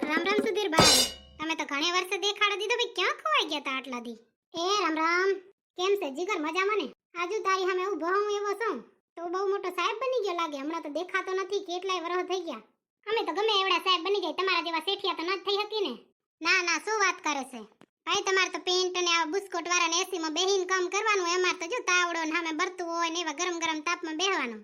રામ રામ સુધીરભાઈ, તમે તો ઘણે વર્ષે દેખાડો દીધો ભાઈ, ક્યાં ખોવાઈ ગયા તા આટલા દી? એ રામ રામ, કેમ છે જીગર, મજામાં ને? આજુ તારી સામે ઊભો હું એવો છું તો બહુ મોટો સાહેબ બની ગયો લાગે. હમણાં તો દેખાતો નથી, કેટલાય વર્ષ થઈ ગયા. અમે તો ગમે એવડા સાહેબ બની જાય, તમારા જેવા શેઠિયા તો ન થઈ હતી ને. ના ના, શું વાત કરે છે ભાઈ, તમારે તો પેન્ટ અને આ બુસ્કોટ વાળા ને એસી માં બેહીને કામ કરવાનું. અમાર તો જો તાવડો ને સામે બરતું હોય ને એવા ગરમ ગરમ તાપમાં બેહવાનું.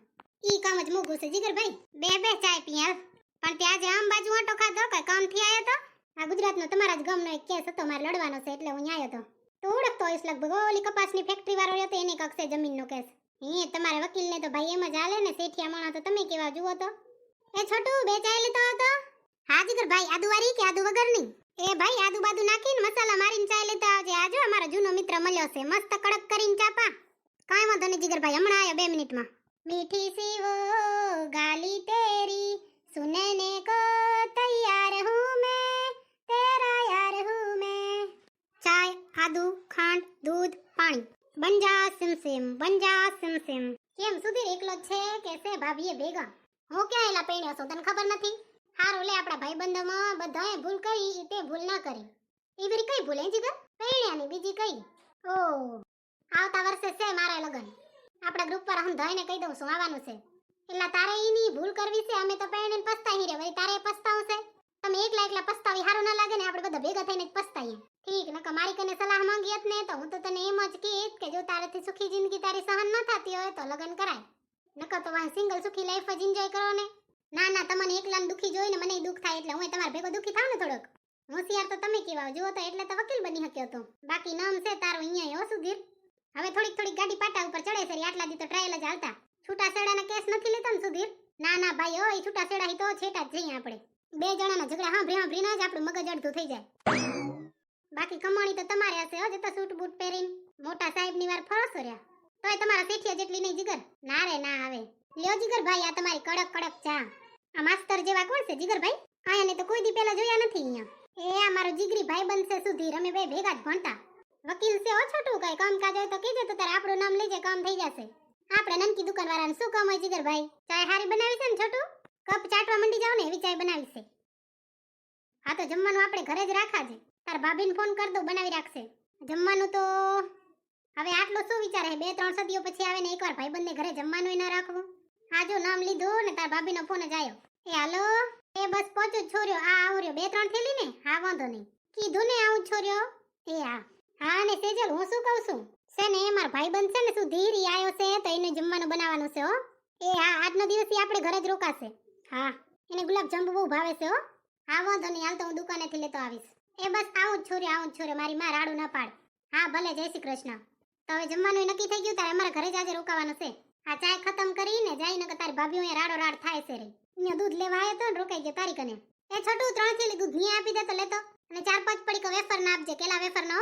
ઈ કામ જ મોઘું છે જીગરભાઈ. બે ચાય પી હાલ. પણ ત્યાં જે આમ બાજુ ઓટો ખાધો કઈ કામ થી આયો તો? આ ગુજરાતનો તમારા જ ગામનો એક કેસ હતો, મારે લડવાનો છે એટલે હું આયો તો. તો ઓળખતો હોઈશ લગભગ, ઓલી કપાસની ફેક્ટરી વાળો હતો એની કક્ષે જમીનનો કેસ. હે તમારે વકીલને તો ભાઈ એમ જ હાલે ને, શેઠિયા માણા તો તમે કેવા જુઓ તો. એ છોટુ, બે ચાય લેતો હતો? હા જીગરભાઈ, આદુ વાળી કે આદુ વગરની? એ ભાઈ, આદુ બાદુ નાખીને મસાલા મારીને ચાય લેતા આવજે. આજો અમારો જૂનો મિત્ર મળ્યો છે, મસ્ત કડક કરીને ચાપા. કાંઈ વાંધો નહીં જીગરભાઈ, હમણાં આયો 2 મિનિટમાં. મીઠી સી વો ગાલી તેરી सुनने को तैयार हूँ मैं, तेरा यार हूँ मैं. चाय, आदू, खांड, दूध, पानी. बन જા સિમસિમ, બન જા સિમસિમ. કેમ સુધીર એકલો જ છે કે છે ભાભીએ ભેગા? હું ક્યાં એલા પૈણ્યો છું, તને ખબર નથી? હારું લે, આપણા ભાઈબંધોમાં બધાએ ભૂલ કરી, તે ભૂલ ના કરી. એ બરી કઈ ભૂલ હે જીગર? પૈણ્યાની બીજી કઈ? ઓ, આવતા વર્ષે છે મારા લગન. આપણા ગ્રુપ પર હું ધોઈને કહી દઉં છું આવવાનું છે. એટલે તારે ઈની ભૂલ કરવી છે, અમે તો પૈણીને પસ્તાઈ રે, વળી તારે પસ્તાવું છે? તમે એકલા પસ્તાવી હારું ના લાગે ને, આપણે બધા ભેગા થઈને જ પસ્તાઈએ. ઠીક, નકર મારી કને સલાહ માંગી હત ને તો હું તો તને એમ જ કહીત કે જો તારેથી સુખી જિંદગી તારી સહન ન થતી હોય તો લગન કરાય. નકર તો વાહ સિંગલ સુખી લાઈફ જ એન્જોય કરો ને. ના ના, તમને એકલાને દુખી જોઈને મને દુખ થાય એટલે હું તમારે ભેગો દુખી થાવ ને થોડોક. હોશિયાર તો તમે કેવા જુઓ તો, એટલે તો વકીલ બની શક્યો તો. બાકી નામ છે તારું અહીંયા હો સુધીર. હવે થોડીક ગાડી પાટા ઉપર ચડે છે, આટલા દી તો ટ્રાયલ જ હાલતા. છૂટા છેડાના કેસ નથી લેતા ને સુધીર? ના ના ભાઈ, ઓ ઈ છૂટા છેડા હી તો છેટા જ જઈએ આપણે. 2 જણાના ઝઘડા સાંભળીને જ આપણું મગજ અડધું થઈ જાય. બાકી કમાણી તો તમારે હશે હો, જતા સૂટ બૂટ પહેરીને મોટા સાહેબની વાર ફરસો રહ્યા. તોય તમારા શેઠિયા જેટલી નહીં જીગર. ના રે ના આવે. લ્યો જીગર ભાઈ, આ તમારી કડક ચા. આ માસ્તર જેવા કોણ છે જીગર ભાઈ? આયાને તો કોઈ દી પહેલા જોયા નથી અહીંયા. એ આ મારો જીગરી ભાઈ બનશે સુધીર, અમે બે ભેગા જ ભણતા. વકીલ છે હો છોટું, કઈ કામકાજ હોય તો કહેજે તો તારે આપણું નામ લેજે, કામ થઈ જશે. આપણે નનકી દુકાન વાળાને શું કામ હોય જીગર ભાઈ? ચાય હારી બનાવી છે ને છોટું? કપ ચાટવા મંડી જાવ ને એવી ચાય બનાવી છે. હા તો જમવાનું આપણે ઘરે જ રાખાજે. તાર ભાભીને ફોન કર દો, બનાવી રાખશે. જમવાનું તો હવે આટલો શું વિચારે, 2-3 સદીઓ પછી આવે ને એકવાર ભાઈબંધને ઘરે જમવાનું ન રાખવું? આ જો નામ લીધું ને તાર ભાભીનો ફોન જ આવ્યો. એ હાલો, એ બસ પહોંચો છોર્યો. આ આવો રહ્યો 2-3 થેલી ને? હા વાંધો નહીં, કીધું ને આવું છોર્યો. એ હા ને સેજલ, હું શું કહું છું છે ને, એ માર ભાઈબંધ છે ને સુધીર, ઈ આયો છે તો એને જમવાનું બનાવવાનું છે હો. એ હા, આજનો દિવસ આપણે ઘરે જ રોકાશે. હા, એને ગુલાબ જાંબુ બહુ ભાવે છે હો. હા વાંધો નહીં, હાલ તો હું દુકાનેથી લેતો આવીશ. એ બસ આવું જ છોર્યો, મારી માં રાડું ના પાડ. હા ભલે, જય શ્રી કૃષ્ણ. તો હવે જમવાનું નક્કી થઈ ગયું, તારે અમારા ઘરે જ આજે રોકાવાનું છે. આ ચાય ખતમ કરીને જાય ને તારી ભાભી અહીંયા રાડો રાડ થાય છે રે. અહીંયા દૂધ લેવા આવ્યો તો ને રોકાઈ ગયો તારી કને. એ છોટું 3 થેલી દૂધ ની આપી દે તો લેતો, અને 4-5 પડીકો વેફર ના આપજે, કેલા વેફર નો.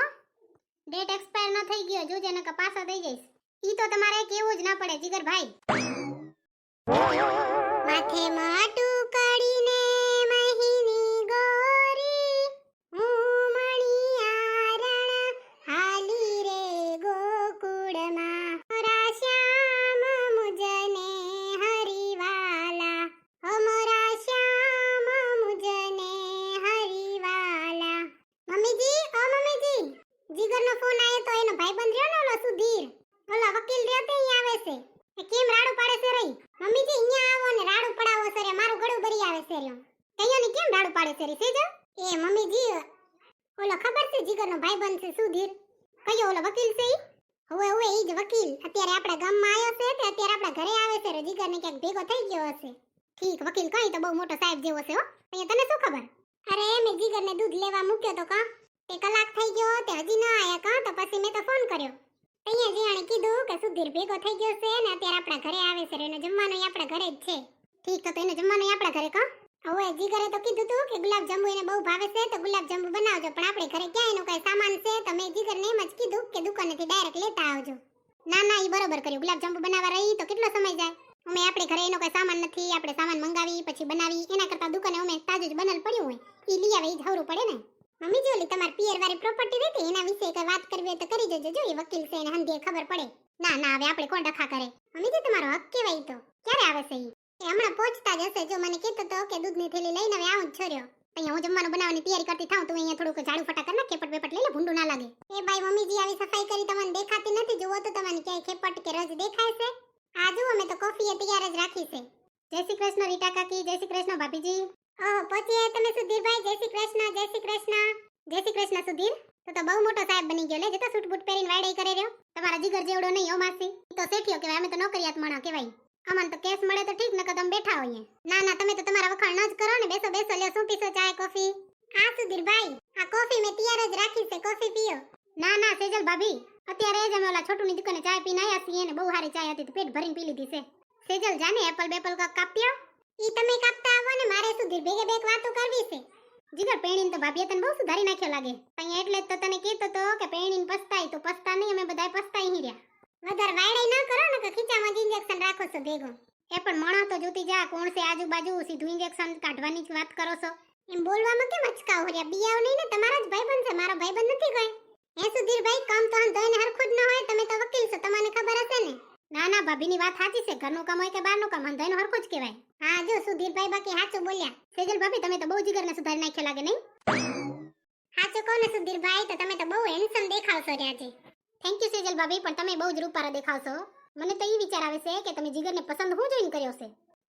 ડેટ એક્સપાયર ન થઈ ગયો જોજે, નકર પાછા થઈ જઈશ. ઈ તો તમારે કેવું જ ના પડે જીગર ભાઈ. માથે માટું કાઢીને મહીની ગોરી, હું મણિયારણ હાલી રે ગોકુળમાં. મોરા શ્યામ મુજને હરિવાલા, હો મોરા શ્યામ મુજને હરિવાલા. મમ્મીજી, ઓ મમ્મીજી, જીગરનો ફોન આવ્યો તો એનો ભાઈબંધ રહ્યો ને ઓલો સુધીર, ઓલા વકીલ રહ્યો તે અહીં આવે છે. એ કેમ રાડું પાડે છે રહી? મમ્મીજી અહીંયા આવો ને રાડું પડાવો છે રે, મારું ગળું ભરી આવે છે રે. કયો ને કેમ રાડું પાડે છે રે સેજ? એ મમ્મીજી, ઓલો ખબર છે જીગરનો ભાઈબંધ છે સુધીર? કયો ઓલો વકીલ છે ઈ? હવે ઈ જ વકીલ અત્યારે આપણા ગામમાં આવ્યો છે તે અત્યારે આપણા ઘરે આવે છે રે. જીગરને ક્યાંક ભેગો થઈ ગયો હશે. ઠીક, વકીલ કઈ તો બહુ મોટો સાહેબ જેવો છે હો. અહીંયા તને શું ખબર? અરે મેં જીગરને દૂધ લેવા મૂક્યો તો કા, તે કલાક થઈ ગયો તે હજી ન આયા કા, તો પછી મેં તો ફોન કર્યો. અહીંયા જીયાણે કીધું કે સુધીર ભેગો થઈ ગયો છે ને અત્યારે આપણા ઘરે આવે છે, એનો જમવાનું આપણા ઘરે જ છે. ઠીક, તો એને જમવાનું આપણા ઘરે કા? હવે જીગરે તો કીધું તું કે ગુલાબ જાંબુ એને બહુ ભાવે છે તો ગુલાબ જાંબુ બનાવજો, પણ આપણે ઘરે ક્યાં એનો કઈ સામાન છે તો મેં જીગરને એમ જ કીધું કે દુકાનેથી ડાયરેક્ટ લેતા આવજો. ના ના, ઈ બરોબર કર્યું. ગુલાબ જાંબુ બનાવવા રહી તો કેટલો સમય જાય. અમે આપણે ઘરે એનો કઈ સામાન નથી, આપણે સામાન મંગાવી પછી બનાવી, એના કરતા દુકાને અમે તાજું જ બનેલ પડ્યું હોય ઈ લઈ આવે ઈ જ હવરું પડે ને. મમ્મી જોલી તમારી પિયર વાળી પ્રોપર્ટી રહેતી એના વિશે કઈ વાત કરવી હોય તો કરી દેજો, જો એ વકીલ છે એને હંધીએ ખબર પડે. ના ના, હવે આપણે કોણ ડખા કરે. મમ્મી જે તમારો હક કેવાય તો ક્યારે આવે છે ઈ? એ હમણાં પહોંચતા જ હશે. જો મને કહેતો તો કે દૂધની થેલી લઈને હવે આવું જ છોર્યો. અહીંયા હું જમવાનું બનાવવાની તૈયારી કરતી થાઉં તું અહીંયા થોડુંક ઝાડુ ફટા કર નાખ, ખેપટ બેપટ લઈ લે, ભૂંડું ના લાગે. એ ભાઈ મમ્મીજી આવી સફાઈ કરી તમને દેખાતી નથી, જુઓ તો તમને ક્યાંય ખેપટ કે રજ દેખાય છે? આ જુઓ મેં તો કોફી તૈયાર જ રાખી છે. જય શ્રી કૃષ્ણ રીટા કાકી, જય શ્રી કૃષ્ણ ભાભીજી. ઓહો પહોંચી આવ્યા તમે સુધીરભાઈ, જય શ્રી કૃષ્ણ, જય શ્રી કૃષ્ણ. જય શ્રી કૃષ્ણ સુધીર, તો બહુ મોટો સાહેબ બની ગયો લે, જતો સૂટ બૂટ પહેરીને વાડે કરે રહ્યો. તમારા જીગર જેવડો નહીં હો માસી, ઈ તો શેઠિયો કહેવાય, અમે તો નોકરિયાત માણસ કહેવાય. અમને તો કેસ મળે તો ઠીક, નકર તમે બેઠા હોઈએ. ના ના તમે તો તમારા વખાણ ન જ કરો ને, બેસો બેસો, લ્યો શું પીશો, ચા કોફી? હા સુધીરભાઈ, આ કોફી મેં તૈયાર જ રાખી છે, કોફી પીઓ. ના ના સેજલ ભાભી, અત્યારે જ અમે ઓલા છોટુની દુકાને ચા પીને આયા છીએ ને, બહુ સારી ચા હતી, પેટ ભરીને પી લીધી છે. સેજલ જાને એપલ બેપલ કાપ કાપ્યો, ઈ તમે કાપતા આવો ને, મારે સુધીર ભેગે બેક વાતો કરવી છે. જીગર પેણીને તો ભાભીએ તને બહુ સુધારી નાખ્યો લાગે. અહીંયા એટલે જ તો તને કહેતો તો કે પેણીને પસ્તાય, તો પસ્તા નહીં, અમે બધાય પસ્તાઈ હી રહ્યા. વધારે વાયડાઈ ન કરો ને કે ખીચામાં જ ઇન્જેક્શન રાખો છો ભેગો. એ પણ મણો તો જોતી જા, કોણ છે આજુબાજુ, સીધું ઇન્જેક્શન કાઢવાની જ વાત કરો છો. એમ બોલવામાં કેમ અચકાવ હોર્યા? બિયાવ નહીં ને, તમારા જ ભાઈબંધ છે, મારો ભાઈબંધ નથી કોઈ. હે સુધીરભાઈ, કામ તો હંધોઈને હરખું જ ન હોય, તમે તો વકીલ છો, તમને ખબર હશે ને. ના ના ભાભીની વાત સાચી છે, ઘરનું કામ હોય કે બહારનું કામ, હંધોઈને હરખું જ કહેવાય. હા જો સુધીરભાઈ બાકી સાચું બોલ્યા. સેજલ ભાભી તમે તો બહુ જીગરને સુધારી નાખ્યો લાગે નહીં? સાચું કહો ને સુધીરભાઈ, તો તમે તો બહુ હેન્ડસમ દેખાવશો રે આજે. થેન્ક યુ સેજલ ભાભી, પણ તમે બહુ જ રૂપારા દેખાવશો. મને તો એ વિચાર આવે છે કે તમે જીગરને પસંદ હું જોઈને કર્યો છે.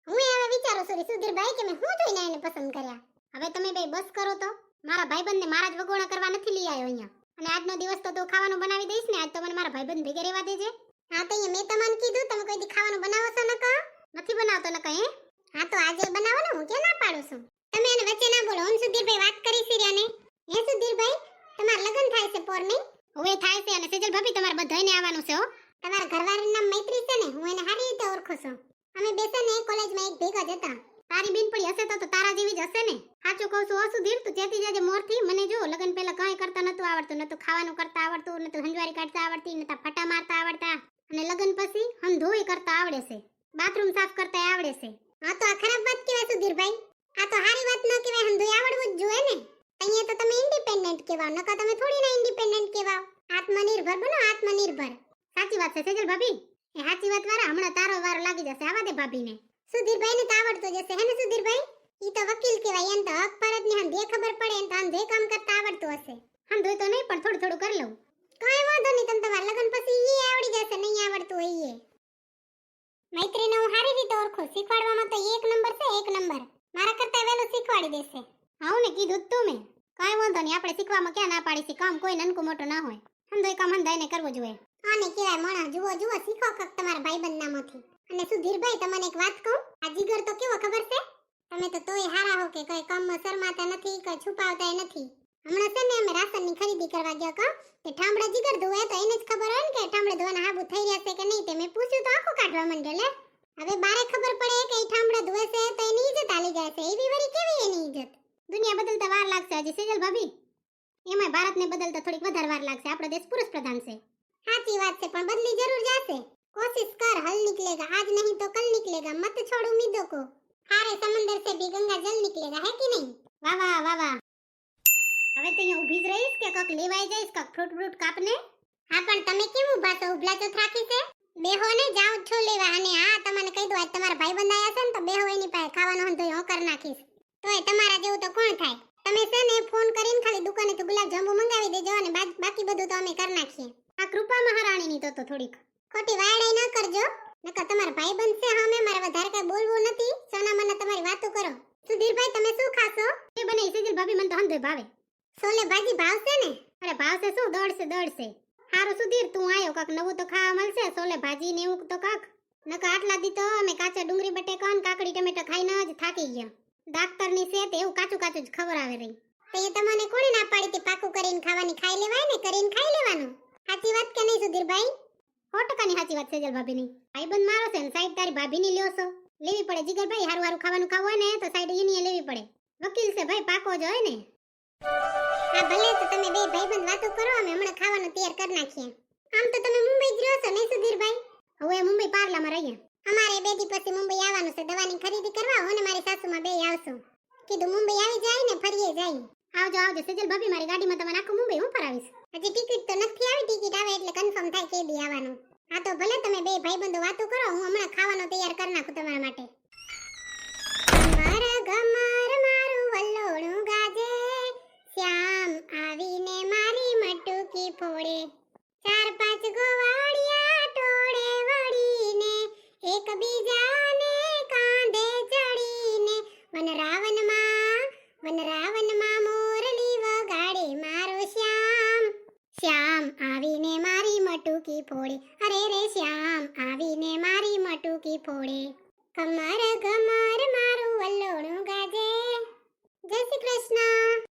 હું હવે વિચારું છું સુધીરભાઈ કે મેં હું જોઈને એને પસંદ કર્યા. હવે તમે બે બસ કરો તો, મારા ભાઈબંધને મારા જ વગોણા કરવા નથી લઈ આવ્યો અહીંયા. અને આજનો દિવસ તો તું ખાવાનું બનાવી દઈશ ને, આજ તો મને મારા ભાઈબંધ ભેગે રહેવા દેજે. હા તો મેં તમને કીધું, તમે કોઈ દી ખાવાનું બનાવો છો ન કહો? નથી બનાવતો ન કહે? હા તો આજે બનાવો ને, હું ક્યાં ના પાડું છું. તમે એને વચ્ચે ના બોલો. હું સુધીરભાઈ વાત કરી સિર્યાને. હે સુધીરભાઈ, તમારા લગ્ન થાય છે પોર નહીં? હવે થાય છે, અને સેજલ ભાભી તમારે બધાયને આવવાનું છે હો. તમારા ઘરવાળાનું નામ મૈત્રી છે ને, હું એને સારી રીતે ઓળખું છું. અમે બેસે ને કોલેજમાં એક ભેગા જ હતા. તારી બેનપણી હશે તો તારા જેવી જ હશે ને. સાચું કહું છું હો સુધીર, તું ચેતી જાજે મોરથી. મને જો લગ્ન પહેલા કંઈ કરતા નતું આવડતું, નતું ખાવાનું કરતા આવડતું, નતું હંજવારી કાઢતા આવડતી, નતા ફટા મારતા આવડતા, અને લગ્ન પછી હંધોઈ કરતા આવડે છે, બાથરૂમ સાફ કરતા આવડે છે. હા તો આ ખરાબ વાત કહેવાય સુધીરભાઈ, આ તો સારી વાત ન કહેવાય, હંધોઈ આવડવું જ જોઈએ ને. અહીંયા તો તમે ઇન્ડિપેન્ડન્ટ કહેવાવ, નકર તમે થોડી ના ઇન્ડિપેન્ડન્ટ કહેવાવ. આત્મનિર્ભર બનો, આત્મનિર્ભર. સાચી વાત છે સેજલ ભાભી, એ સાચી વાત વાળા હમણાં તારો વારો લાગી જશે, આવા દે ભાભીને. સુધીરભાઈને તો આવડતો જશે હે ને સુધીરભાઈ? ઈ તો વકીલ કહેવાય, એમ તો હક ફરજની હંધે ખબર પડે, એમ તો હંધે કામ કરતા આવડતું હશે. હંધોય તો નહીં, પણ થોડું થોડું કરી લઉં. કાંઈ વાંધો નહીં, તમે તમારા લગ્ન પછી ઈ આવડી જશે, નહીં આવડતું હોય ઈ. મૈત્રીને હું સારી રીતે ઓળખું, શીખવાડવામાં તો એક નંબર છે, એક નંબર. મારા કરતા વહેલું શીખવાડી દેશે. હાઉ ને કીધું તું મેં. કાંઈ વાંધો નહીં, આપણે શીખવામાં ક્યાં ના પાડી છે, કામ કોઈ નનકું મોટું ના હોય. હંધોય કામ હંધાઈને કરવું જોઈએ. આને કહેવાય મણા. જુઓ જુઓ, શીખો કક તમારા ભાઈબંધ નામાંથી. અને સુધીરભાઈ તમને એક વાત કહું, આ જીગર તો કેવો ખબર છે? તમે તો તોય હારા હો કે કઈ કામમાં શરમાતા નથી, કઈ છુપાવતા નથી. હમણાં છે ને અમે રાશનની ખરીદી કરવા ગયા કા, તે ઠામડા જીગર ધોવે તો એને જ ખબર હોય ને કે ઠામડા ધોવાના હાબુ થઈ રહ્યા છે કે નહીં. તે મેં પૂછ્યું તો આખું કાઢવા માંડ્યો લે. હવે બારે ખબર પડે કે એ ઠામડા ધોવે છે તો એની ઇજ્જત આલી જાય છે. એવી વરી કેવી એની ઇજ્જત? દુનિયા બદલતા વાર લાગશે હજી સેજલ ભાભી. એમાં ભારતને બદલતા થોડીક વધારે વાર લાગશે, આપણો દેશ પુરુષ પ્રધાન છે. સાચી વાત છે, પણ બદલી જરૂર જાશે. कोशिश कर, हल निकलेगा, आज नहीं तो कल निकलेगा, मत छोड़ उम्मीदों को, सारे समंदर से भी गंगा जल निकलेगा, है कि नहीं? वाह वाह वाह वाह. હવે તો અહીંયા ઊભી જ રહીશ કે કક લેવાઈ જઈશ, કક ફ્રૂટ ફ્રૂટ કાપને? હા પણ તમે કેમ ઊભા છો? ઉભલા તો રાખી છે. બેહો ને, જાવ છો લેવા. અને હા તમને કહી દો, આજ તમારા ભાઈબંધ આયા છે ને, તો બેહો એની પાસે, ખાવાનું હંધોય હું કરી નાખીશ. તોય તમારા જેવું તો કોણ થાય? તમે છે ને ફોન કરીને ખાલી દુકાને તો ગુલાબ જાંબુ મંગાવી દેજો, અને બાકી બધું તો અમે કરી નાખીએ. આ કૃપા મહારાણીની તો થોડીક ખોટી વાયડાઈ ન કરજો, નકર તમારા ભાઈબંધ છે સામે, મારે વધારે કઈ બોલવું નથી. સોના મને તમારી વાતો કરો. સુધીરભાઈ તમે શું ખાશો? એ બને સેજલ ભાભી, મને તો હંધોય ભાવે. સોલે ભાજી ભાવશે ને? અરે ભાવશે શું, દોડશે. હારું સુધીર, તું આયો, કાક નવું તો ખાવા મળશે, સોલે ભાજી ને એવું તો કાક. નકર આટલા દી તો અમે કાચા ડુંગળી બટેકા ને કાકડી ટમેટા ખાઈને જ થાકી ગયા. ડાક્ટરની સેત એવું કાચું જ ખવડાવે રહી. તો એ તમને કોણે ના પાડી કે પાકું કરીને ખાવાની? ખાઈ લેવાય ને, કરીને ખાઈ લેવાનું. સાચી વાત કે નહીં સુધીરભાઈ? 100% સાચી વાત સેજલ ભાભીની. ભાઈબંધ મારો છે ને સાઈડ તારી ભાભીની લ્યો છો, લેવી પડે. જીગરભાઈ હારું ખાવાનું ખાવું હોય ને તો સાઈડ એની લેવી પડે. વકીલ છે ભાઈ, પાકો જ હોય ને. હા ભલે, તો તમે બે ભાઈબંધ વાતો કરો, અમે હમણાં ખાવાનું તૈયાર કરી નાખીએ. આમ તો તમે મુંબઈ જ રહ્યો છો નહીં સુધીરભાઈ? હવે મુંબઈ પાર્લામાં રહીએ. અમારે 2 દી પછી મુંબઈ આવવાનું છે, દવાની ખરીદી કરવા. હું ને મારી સાસુમાં બે આવશું. કીધું મુંબઈ આવી જાય ને ફરીએ જાય. આવજો સેજલ ભાભી, મારી ગાડીમાં તમને આખું મુંબઈ હું ફરાવીશ. હજી ટિકિટ તો નથી આવી, ટિકિટ આવે એટલે કન્ફર્મ થાય કે દી આવવાનું. હા તો ભલે, તમે બે ભાઈબંધો વાતો કરો, હું હમણાં ખાવાનો તૈયાર કરી નાખું તમારા માટે. મારા ગમાર મારું વલ્લોણું એકબીજાને કાંધે ચડીને વનરાવનમાં મોરલી વગાડે મારો શ્યામ. શ્યામ આવીને મારી મટુકી ફોડે, અરે રે શ્યામ આવીને મારી મટુકી ફોડે. ઘમર ઘમર મારું વલ્લોણું ગાજે. જય શ્રી કૃષ્ણ.